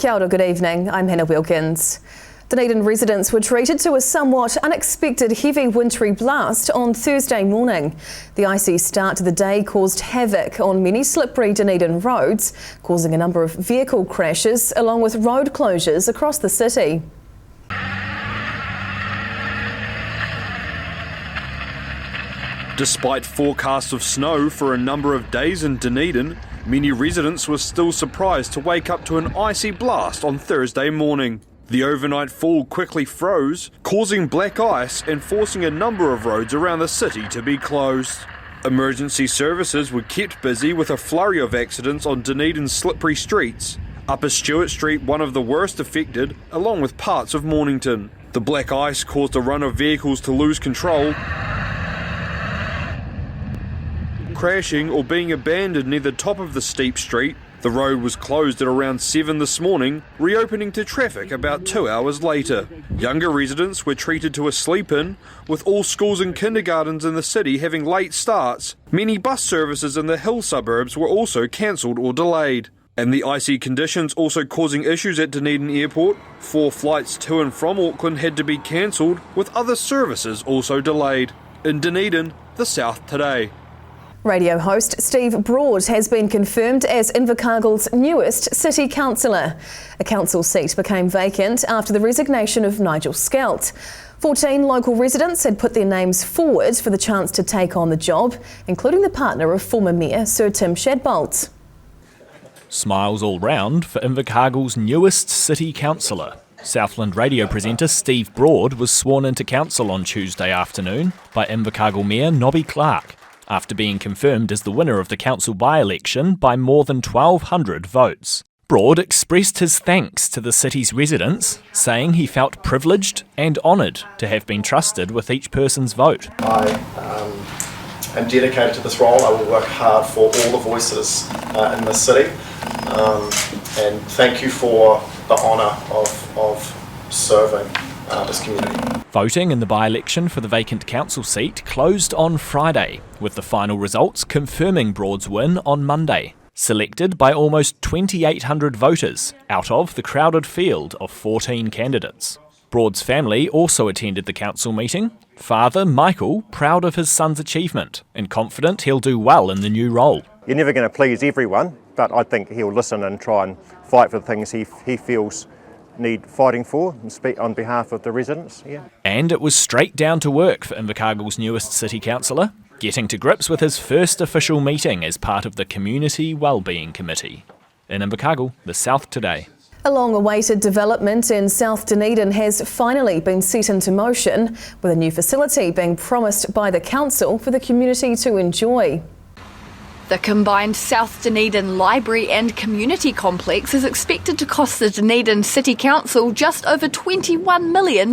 Kia ora, good evening. I'm Hannah Wilkins. Dunedin residents were treated to a somewhat unexpected heavy wintry blast on Thursday morning. The icy start to the day caused havoc on many slippery Dunedin roads, causing a number of vehicle crashes along with road closures across the city. Despite forecasts of snow for a number of days in Dunedin, many residents were still surprised to wake up to an icy blast on Thursday morning. The overnight fall quickly froze, causing black ice and forcing a number of roads around the city to be closed. Emergency services were kept busy with a flurry of accidents on Dunedin's slippery streets. Upper Stewart Street, one of the worst affected, along with parts of Mornington. The black ice caused a run of vehicles to lose control, crashing or being abandoned near the top of the steep street. The road was closed at around 7 this morning, reopening to traffic about 2 hours later. Younger residents were treated to a sleep-in, with all schools and kindergartens in the city having late starts. Many bus services in the hill suburbs were also cancelled or delayed. And the icy conditions also causing issues at Dunedin Airport. 4 flights to and from Auckland had to be cancelled, with other services also delayed. In Dunedin, the South Today. Radio host Steve Broad has been confirmed as Invercargill's newest city councillor. A council seat became vacant after the resignation of Nigel Skelt. 14 local residents had put their names forward for the chance to take on the job, including the partner of former Mayor Sir Tim Shadbolt. Smiles all round for Invercargill's newest city councillor. Southland radio presenter Steve Broad was sworn into council on Tuesday afternoon by Invercargill Mayor Nobby Clark, after being confirmed as the winner of the council by-election by more than 1,200 votes. Broad expressed his thanks to the city's residents, saying he felt privileged and honoured to have been trusted with each person's vote. I am dedicated to this role. I will work hard for all the voices in this city, and thank you for the honour of serving this community. Voting in the by-election for the vacant council seat closed on Friday, with the final results confirming Broad's win on Monday, selected by almost 2,800 voters out of the crowded field of 14 candidates. Broad's family also attended the council meeting. Father Michael proud of his son's achievement and confident he'll do well in the new role. You're never going to please everyone, but I think he'll listen and try and fight for the things he feels need fighting for and speak on behalf of the residents. Yeah. And it was straight down to work for Invercargill's newest city councillor, getting to grips with his first official meeting as part of the Community Wellbeing Committee. In Invercargill, the South Today. A long-awaited development in South Dunedin has finally been set into motion, with a new facility being promised by the council for the community to enjoy. The combined South Dunedin Library and Community Complex is expected to cost the Dunedin City Council just over $21 million,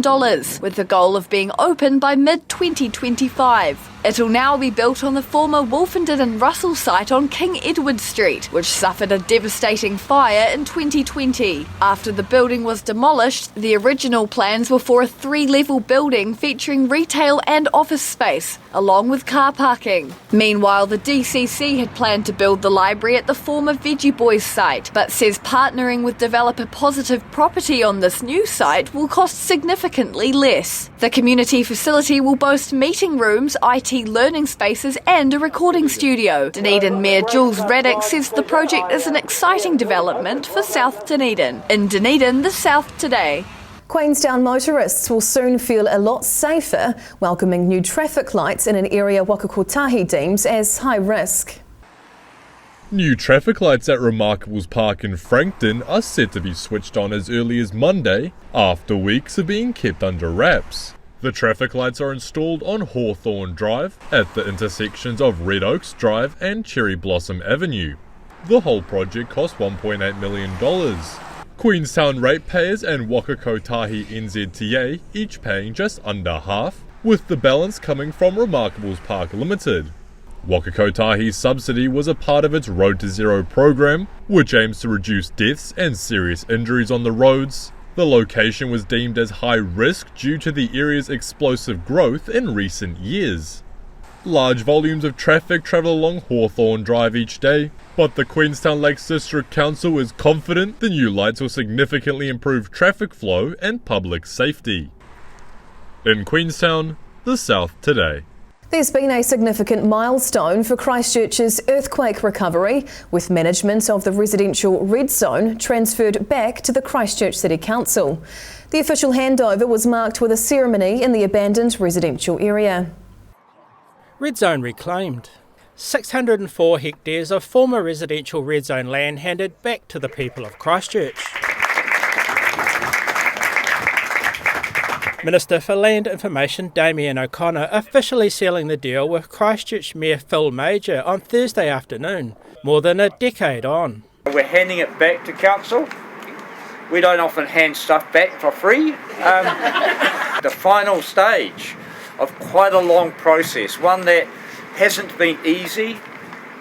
with the goal of being open by mid-2025. It'll now be built on the former Wolfenden and Russell site on King Edward Street, which suffered a devastating fire in 2020. After the building was demolished, the original plans were for a 3-level building featuring retail and office space, along with car parking. Meanwhile, the DCC had planned to build the library at the former Veggie Boys site, but says partnering with developer Positive Property on this new site will cost significantly less. The community facility will boast meeting rooms, IT learning spaces and a recording studio. Dunedin Mayor Jules Raddick says the project is an exciting development for South Dunedin. In Dunedin, the South Today. Queenstown motorists will soon feel a lot safer welcoming new traffic lights in an area Waka Kotahi deems as high risk. New traffic lights at Remarkables Park in Frankton are set to be switched on as early as Monday, after weeks of being kept under wraps. The traffic lights are installed on Hawthorne Drive, at the intersections of Red Oaks Drive and Cherry Blossom Avenue. The whole project cost $1.8 million. Queenstown ratepayers and Waka Kotahi NZTA each paying just under half, with the balance coming from Remarkables Park Limited. Waka Kotahi's subsidy was a part of its Road to Zero program, which aims to reduce deaths and serious injuries on the roads. The location was deemed as high risk due to the area's explosive growth in recent years. large volumes of traffic travel along Hawthorne Drive each day, but the Queenstown Lakes District Council is confident the new lights will significantly improve traffic flow and public safety. In Queenstown, the South Today. There's been a significant milestone for Christchurch's earthquake recovery, with management of the residential red zone transferred back to the Christchurch City Council. The official handover was marked with a ceremony in the abandoned residential area. Red zone reclaimed. 604 hectares of former residential red zone land handed back to the people of Christchurch. Minister for Land Information Damien O'Connor officially sealing the deal with Christchurch Mayor Phil Major on Thursday afternoon, more than a decade on. We're handing it back to council. We don't often hand stuff back for free. The final stage of quite a long process, one that hasn't been easy,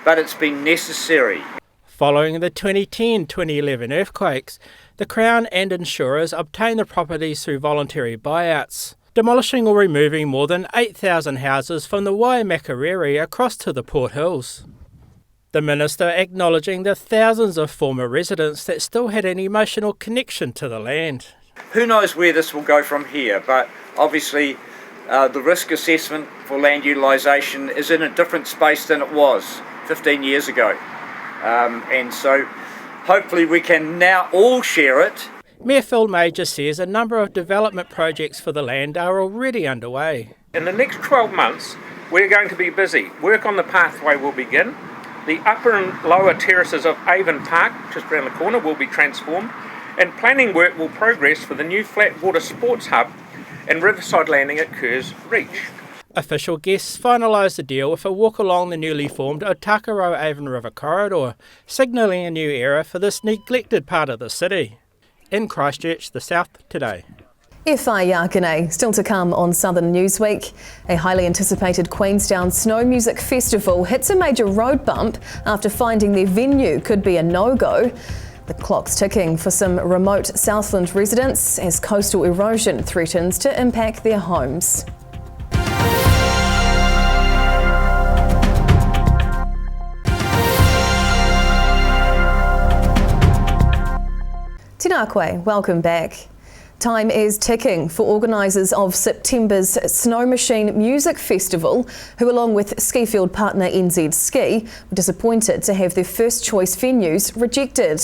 but it's been necessary. Following the 2010-2011 earthquakes, the Crown and insurers obtained the properties through voluntary buyouts, demolishing or removing more than 8,000 houses from the Waimakariri across to the Port Hills. The Minister acknowledging the thousands of former residents that still had an emotional connection to the land. Who knows where this will go from here, but obviously the risk assessment for land utilisation is in a different space than it was 15 years ago. And so hopefully we can now all share it. Mayor Phil Major says a number of development projects for the land are already underway. In the next 12 months, we're going to be busy. Work on the pathway will begin. The upper and lower terraces of Avon Park, just around the corner, will be transformed. And planning work will progress for the new flat water sports hub and riverside landing at Kerr's Reach. Official guests finalised the deal with a walk along the newly formed Otago Avon River corridor, signalling a new era for this neglected part of the city. In Christchurch, the South Today. Whai Yakane, still to come on Southern Newsweek. A highly anticipated Queenstown Snow Music Festival hits a major road bump after finding their venue could be a no-go. The clock's ticking for some remote Southland residents as coastal erosion threatens to impact their homes. Tēnā koe, welcome back. Time is ticking for organisers of September's Snow Machine Music Festival, who along with skifield partner NZ Ski were disappointed to have their first choice venues rejected.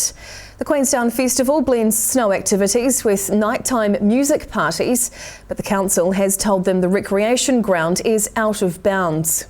The Queenstown Festival blends snow activities with nighttime music parties, but the council has told them the recreation ground is out of bounds.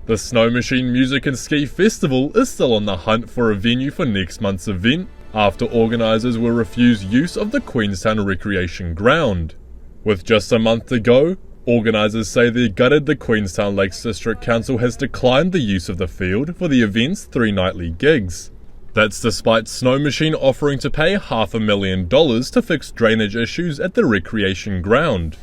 The Snow Machine Music and Ski Festival is still on the hunt for a venue for next month's event, after organisers were refused use of the Queenstown Recreation Ground. With just a month to go, organisers say they're gutted the Queenstown Lakes District Council has declined the use of the field for the event's 3 nightly gigs. That's despite Snow Machine offering to pay $500,000 to fix drainage issues at the recreation ground.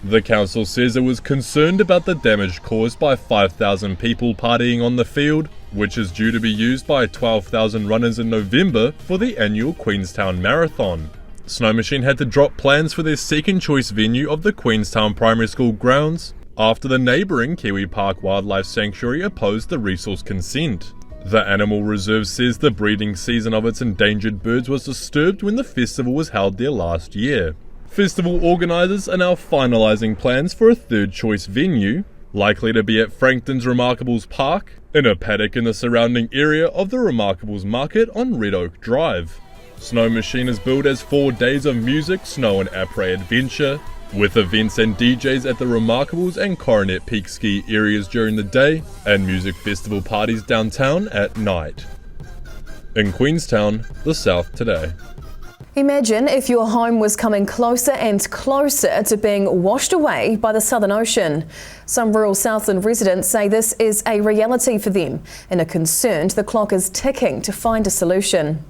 The council says it was concerned about the damage caused by 5,000 people partying on the field, which is due to be used by 12,000 runners in November for the annual Queenstown Marathon. Snow Machine had to drop plans for their second choice venue of the Queenstown Primary School grounds after the neighbouring Kiwi Park Wildlife Sanctuary opposed the resource consent. The Animal Reserve says the breeding season of its endangered birds was disturbed when the festival was held there last year. Festival organisers are now finalising plans for a third choice venue, likely to be at Frankton's Remarkables Park, in a paddock in the surrounding area of the Remarkables Market on Red Oak Drive. Snow Machine is billed as 4 days of music, snow and après adventure, with events and DJs at the Remarkables and Coronet Peak ski areas during the day, and music festival parties downtown at night. In Queenstown, the South Today. Imagine if your home was coming closer and closer to being washed away by the Southern Ocean. Some rural Southland residents say this is a reality for them and are concerned the clock is ticking to find a solution.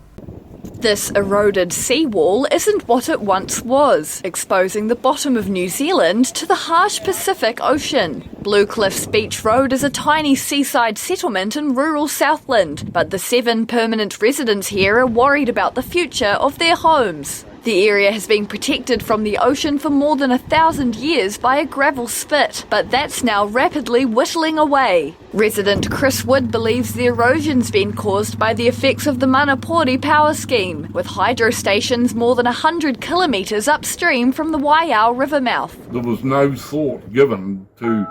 This eroded seawall isn't what it once was, exposing the bottom of New Zealand to the harsh Pacific Ocean. Blue Cliffs Beach Road is a tiny seaside settlement in rural Southland, but the 7 permanent residents here are worried about the future of their homes. The area has been protected from the ocean for more than 1,000 years by a gravel spit, but that's now rapidly whittling away. Resident Chris Wood believes the erosion's been caused by the effects of the Manapori power scheme, with hydro stations more than 100 kilometres upstream from the Waiau river mouth. There was no thought given to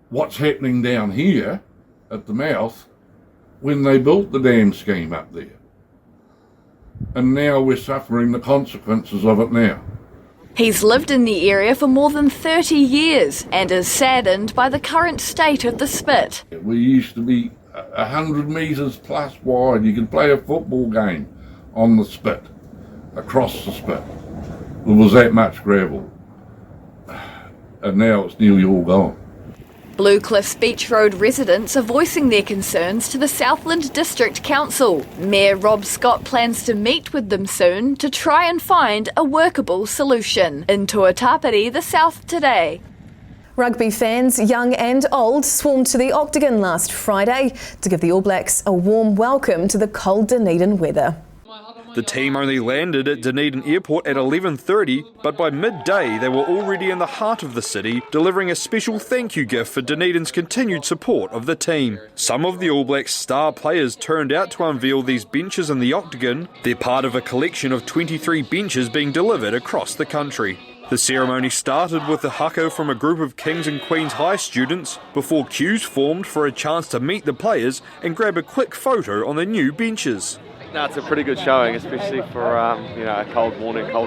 what's happening down here at the mouth when they built the dam scheme up there. And now we're suffering the consequences of it now. He's lived in the area for more than 30 years and is saddened by the current state of the spit. We used to be 100 metres plus wide. You could play a football game on the spit, across the spit. There was that much gravel. And now it's nearly all gone. Blue Cliffs Beach Road residents are voicing their concerns to the Southland District Council. Mayor Rob Scott plans to meet with them soon to try and find a workable solution. In Tuatapere, the South Today. Rugby fans, young and old, swarmed to the Octagon last Friday to give the All Blacks a warm welcome to the cold Dunedin weather. The team only landed at Dunedin Airport at 11:30, but by midday they were already in the heart of the city, delivering a special thank you gift for Dunedin's continued support of the team. Some of the All Blacks' star players turned out to unveil these benches in the Octagon. They're part of a collection of 23 benches being delivered across the country. The ceremony started with a haka from a group of Kings and Queens High students before queues formed for a chance to meet the players and grab a quick photo on the new benches. No, it's a pretty good showing, especially for a cold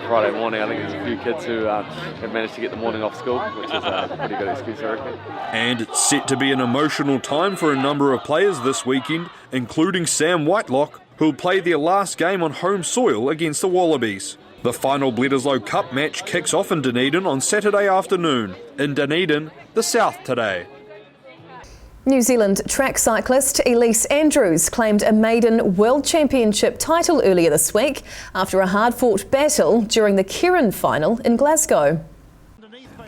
Friday morning. I think there's a few kids who have managed to get the morning off school, which is a pretty good excuse, I reckon. And it's set to be an emotional time for a number of players this weekend, including Sam Whitelock, who'll play their last game on home soil against the Wallabies. The final Bledisloe Cup match kicks off in Dunedin on Saturday afternoon. In Dunedin, the South Today. New Zealand track cyclist Elise Andrews claimed a maiden World Championship title earlier this week after a hard-fought battle during the Keirin final in Glasgow.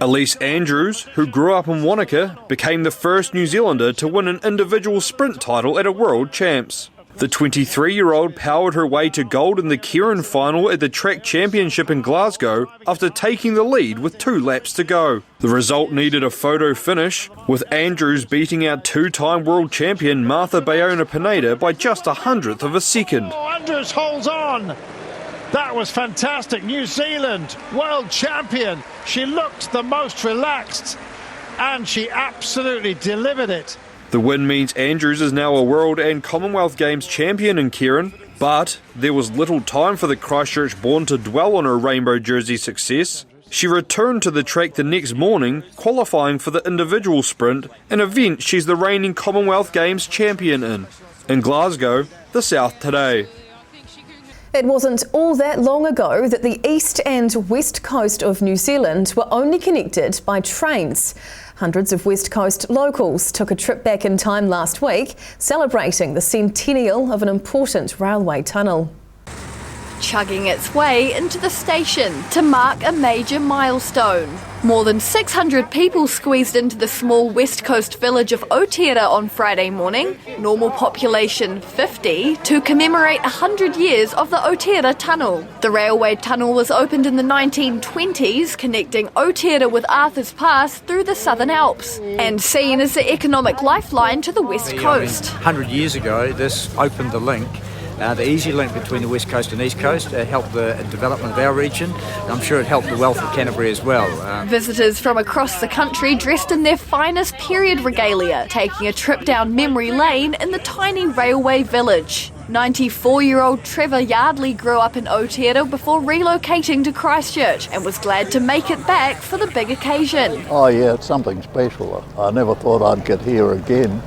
Elise Andrews, who grew up in Wanaka, became the first New Zealander to win an individual sprint title at a World Champs. The 23-year-old powered her way to gold in the Keirin final at the Track Championship in Glasgow after taking the lead with 2 laps to go. The result needed a photo finish, with Andrews beating out 2-time world champion Martha Bayona Pineda by just 100th of a second. Oh, Andrews holds on. That was fantastic. New Zealand world champion. She looked the most relaxed and she absolutely delivered it. The win means Andrews is now a World and Commonwealth Games champion in Keirin, but there was little time for the Christchurch-born to dwell on her rainbow jersey success. She returned to the track the next morning, qualifying for the individual sprint, an event she's the reigning Commonwealth Games champion in. In Glasgow, the South Today. It wasn't all that long ago that the east and west coast of New Zealand were only connected by trains. Hundreds of West Coast locals took a trip back in time last week, celebrating the centennial of an important railway tunnel. Chugging its way into the station to mark a major milestone. More than 600 people squeezed into the small west coast village of Otago on Friday morning, normal population 50, to commemorate 100 years of the Otago Tunnel. The railway tunnel was opened in the 1920s, connecting Otago with Arthur's Pass through the Southern Alps, and seen as the economic lifeline to the west coast. 100 years ago, this opened the link. The easy link between the West Coast and East Coast. It helped the development of our region. I'm sure it helped the wealth of Canterbury as well. Visitors from across the country dressed in their finest period regalia, taking a trip down memory lane in the tiny railway village. 94-year-old Trevor Yardley grew up in Otago before relocating to Christchurch and was glad to make it back for the big occasion. Oh yeah, it's something special. I never thought I'd get here again,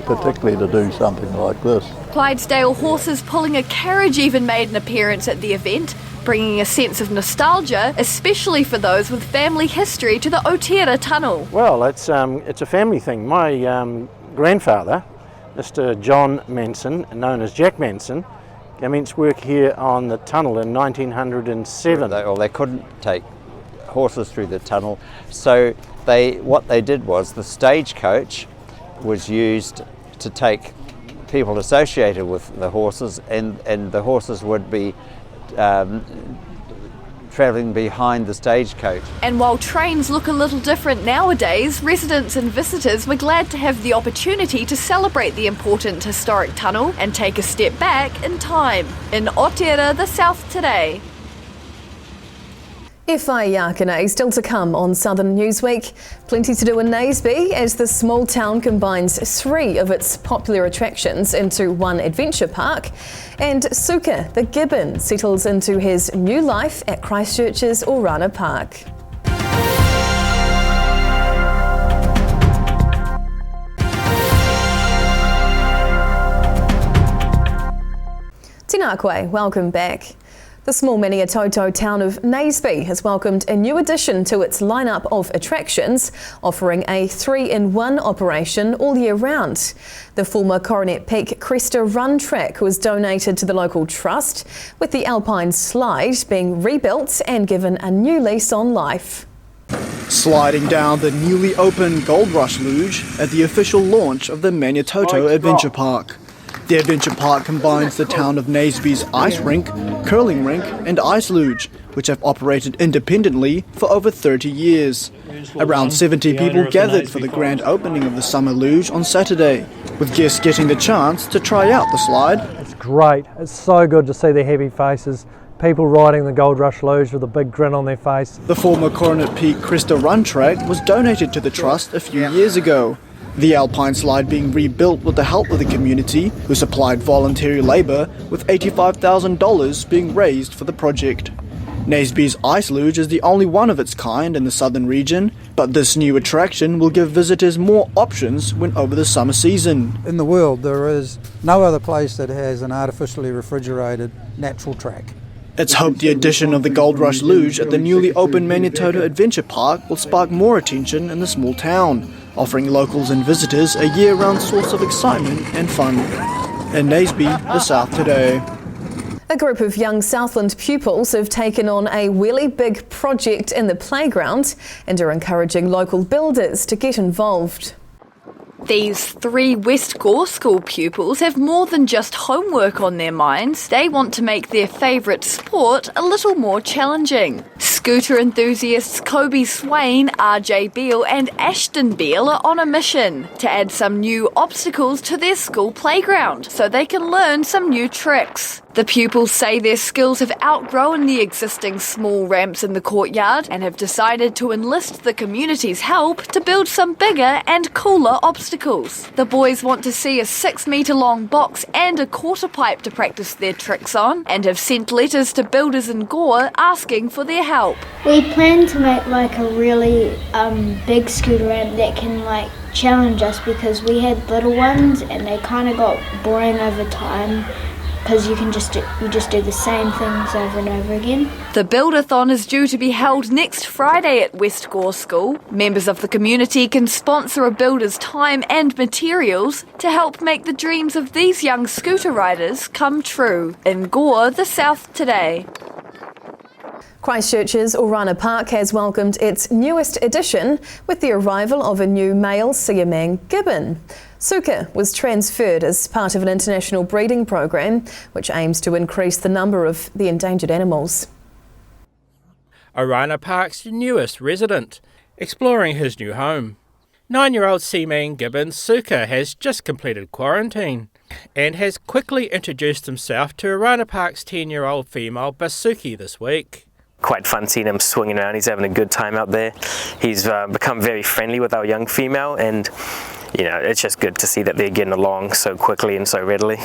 particularly to do something like this. Clydesdale horses pulling a carriage even made an appearance at the event, bringing a sense of nostalgia, especially for those with family history to the Otago Tunnel. Well, it's a family thing. My grandfather, Mr. John Manson, known as Jack Manson, commenced work here on the tunnel in 1907. They couldn't take horses through the tunnel, so what they did was the stagecoach was used to take people associated with the horses, and the horses would be travelling behind the stagecoach. And while trains look a little different nowadays, residents and visitors were glad to have the opportunity to celebrate the important historic tunnel and take a step back in time. In Aotearoa, the South Today. Whaiakene still to come on Southern Newsweek. Plenty to do in Naseby as the small town combines 3 of its popular attractions into one adventure park. And Suka, the gibbon, settles into his new life at Christchurch's Orana Park. Tēnā koe, welcome back. The small Maniatoto town of Naseby has welcomed a new addition to its lineup of attractions, offering a 3-in-1 operation all year round. The former Coronet Peak Cresta Run track was donated to the local trust, with the Alpine Slide being rebuilt and given a new lease on life. Sliding down the newly opened Gold Rush Luge at the official launch of the Maniatoto Adventure Park. The Adventure Park combines the town of Naseby's ice rink, curling rink and ice luge, which have operated independently for over 30 years. Around 70 people gathered for the grand opening of the summer luge on Saturday, with guests getting the chance to try out the slide. It's great. It's so good to see their happy faces. People riding the Gold Rush Luge with a big grin on their face. The former Coronet Peak Cresta Run track was donated to the trust a few years ago. The Alpine Slide being rebuilt with the help of the community, who supplied voluntary labour, with $85,000 being raised for the project. Naseby's Ice Luge is the only one of its kind in the southern region, but this new attraction will give visitors more options when over the summer season. In the world, there is no other place that has an artificially refrigerated natural track. It's hoped the addition of the Gold Rush Luge at the newly opened Maniatoto Adventure Park will spark more attention in the small town, offering locals and visitors a year-round source of excitement and fun. In Naseby, the South Today. A group of young Southland pupils have taken on a really big project in the playground and are encouraging local builders to get involved. These 3 West Gore School pupils have more than just homework on their minds. They want to make their favourite sport a little more challenging. Scooter enthusiasts Kobe Swain, RJ Beale and Ashton Beale are on a mission to add some new obstacles to their school playground so they can learn some new tricks. The pupils say their skills have outgrown the existing small ramps in the courtyard and have decided to enlist the community's help to build some bigger and cooler obstacles. The boys want to see a 6-metre long box and a quarter pipe to practice their tricks on and have sent letters to builders in Gore asking for their help. We plan to make like a really big scooter ramp that can like challenge us, because we had little ones and they kind of got boring over time, because you just do the same things over and over again. The Buildathon is due to be held next Friday at West Gore School. Members of the community can sponsor a builder's time and materials to help make the dreams of these young scooter riders come true. In Gore, the South Today. Christchurch's Orana Park has welcomed its newest addition with the arrival of a new male Siamang gibbon. Suka was transferred as part of an international breeding program which aims to increase the number of the endangered animals. Orana Park's newest resident, exploring his new home. 9-year-old Siamang gibbon Suka has just completed quarantine and has quickly introduced himself to Orana Park's 10-year-old female Basuki this week. Quite fun seeing him swinging around. He's having a good time out there. He's become very friendly with our young female, and you know, it's just good to see that they're getting along so quickly and so readily.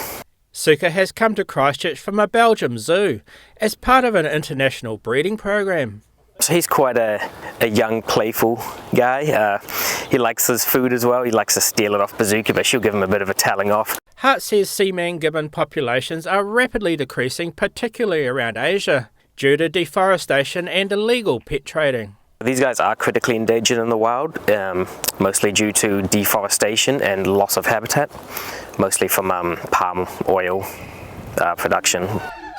Suka has come to Christchurch from a Belgium zoo as part of an international breeding program. So he's quite a young, playful guy. He likes his food as well. He likes to steal it off Bazooka, but she'll give him a bit of a telling off. Hart says Siamang gibbon populations are rapidly decreasing, particularly around Asia, due to deforestation and illegal pet trading. These guys are critically endangered in the wild, mostly due to deforestation and loss of habitat, mostly from palm oil production.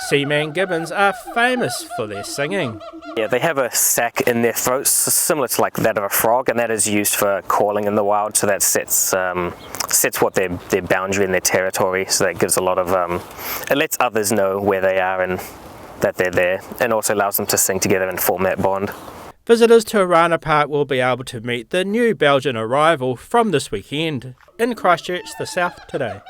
Siamang gibbons are famous for their singing. Yeah, they have a sac in their throats similar to like that of a frog, and that is used for calling in the wild, so that sets what their boundary and their territory, so that gives a lot of, it lets others know where they are and that they're there, and also allows them to sing together and form that bond. Visitors to Arana Park will be able to meet the new Belgian arrival from this weekend. In Christchurch, the South Today.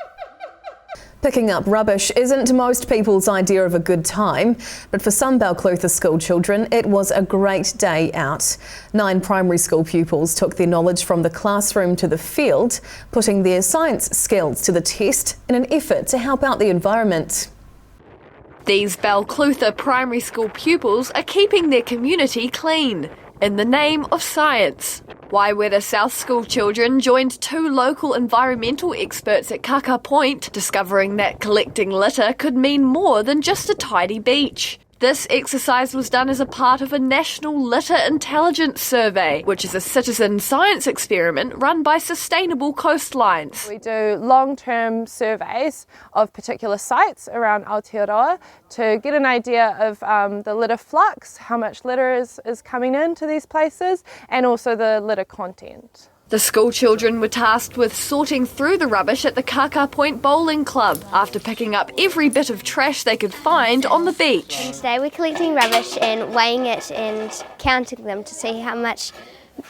Picking up rubbish isn't most people's idea of a good time, but for some Balclutha school children, it was a great day out. 9 primary school pupils took their knowledge from the classroom to the field, putting their science skills to the test in an effort to help out the environment. These Balclutha primary school pupils are keeping their community clean in the name of science. Waiwera South School children joined 2 local environmental experts at Kaka Point, discovering that collecting litter could mean more than just a tidy beach. This exercise was done as a part of a National Litter Intelligence Survey, which is a citizen science experiment run by Sustainable Coastlines. We do long-term surveys of particular sites around Aotearoa to get an idea of the litter flux, how much litter is coming into these places, and also the litter content. The school children were tasked with sorting through the rubbish at the Kaka Point Bowling Club after picking up every bit of trash they could find on the beach. And today we're collecting rubbish and weighing it and counting them to see how much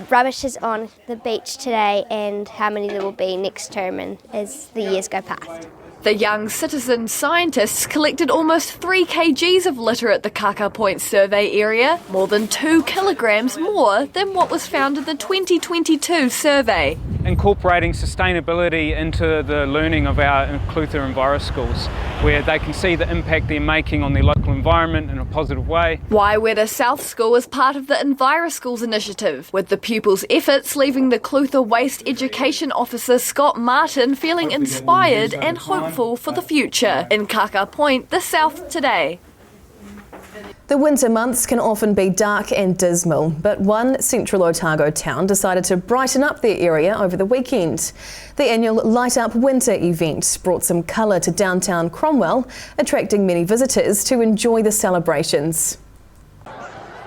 rubbish is on the beach today and how many there will be next term and as the years go past. The young citizen scientists collected almost 3 kgs of litter at the Kaka Point survey area, more than 2 kilograms more than what was found in the 2022 survey. Incorporating sustainability into the learning of our Clutha Enviro schools, where they can see the impact they're making on their local environment in a positive way. Waiwera South School is part of the Enviro Schools initiative, with the pupils' efforts leaving the Clutha Waste Education Officer Scott Martin feeling inspired and hopeful for the future. In Kaka Point, the South Today. The winter months can often be dark and dismal, but one central Otago town decided to brighten up their area over the weekend. The annual Light Up Winter event brought some colour to downtown Cromwell, attracting many visitors to enjoy the celebrations.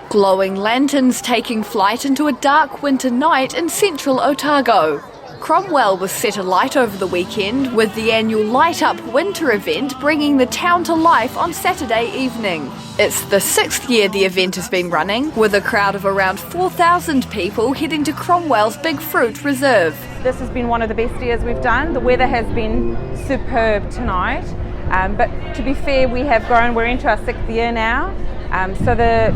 Glowing lanterns taking flight into a dark winter night in central Otago. Cromwell was set alight over the weekend, with the annual Light Up Winter event bringing the town to life on Saturday evening. It's the 6th year the event has been running, with a crowd of around 4,000 people heading to Cromwell's Big Fruit Reserve. This has been one of the best years we've done. The weather has been superb tonight, but to be fair, we're into our 6th year now, so the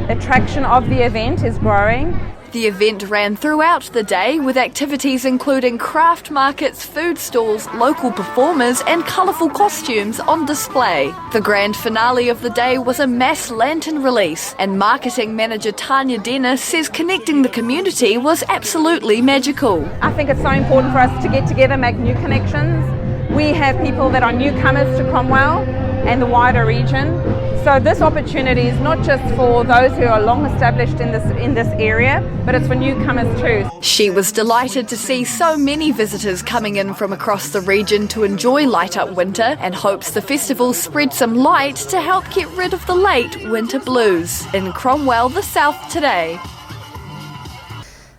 attraction of the event is growing. The event ran throughout the day, with activities including craft markets, food stalls, local performers and colourful costumes on display. The grand finale of the day was a mass lantern release, and marketing manager Tanya Dennis says connecting the community was absolutely magical. I think it's so important for us to get together, make new connections. We have people that are newcomers to Cromwell and the wider region. So this opportunity is not just for those who are long established in this area, but it's for newcomers too. She was delighted to see so many visitors coming in from across the region to enjoy Light Up Winter, and hopes the festival spread some light to help get rid of the late winter blues. In Cromwell, the South Today.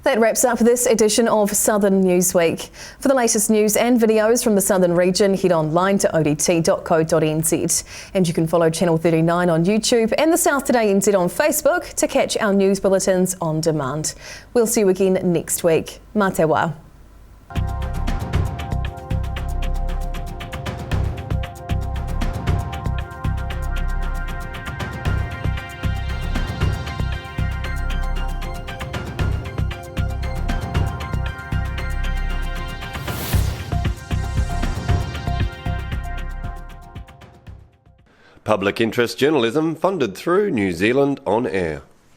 That wraps up this edition of Southern Newsweek. For the latest news and videos from the Southern region, head online to odt.co.nz. And you can follow Channel 39 on YouTube and the South Today NZ on Facebook to catch our news bulletins on demand. We'll see you again next week. Mā te wā. Public interest journalism funded through New Zealand On Air.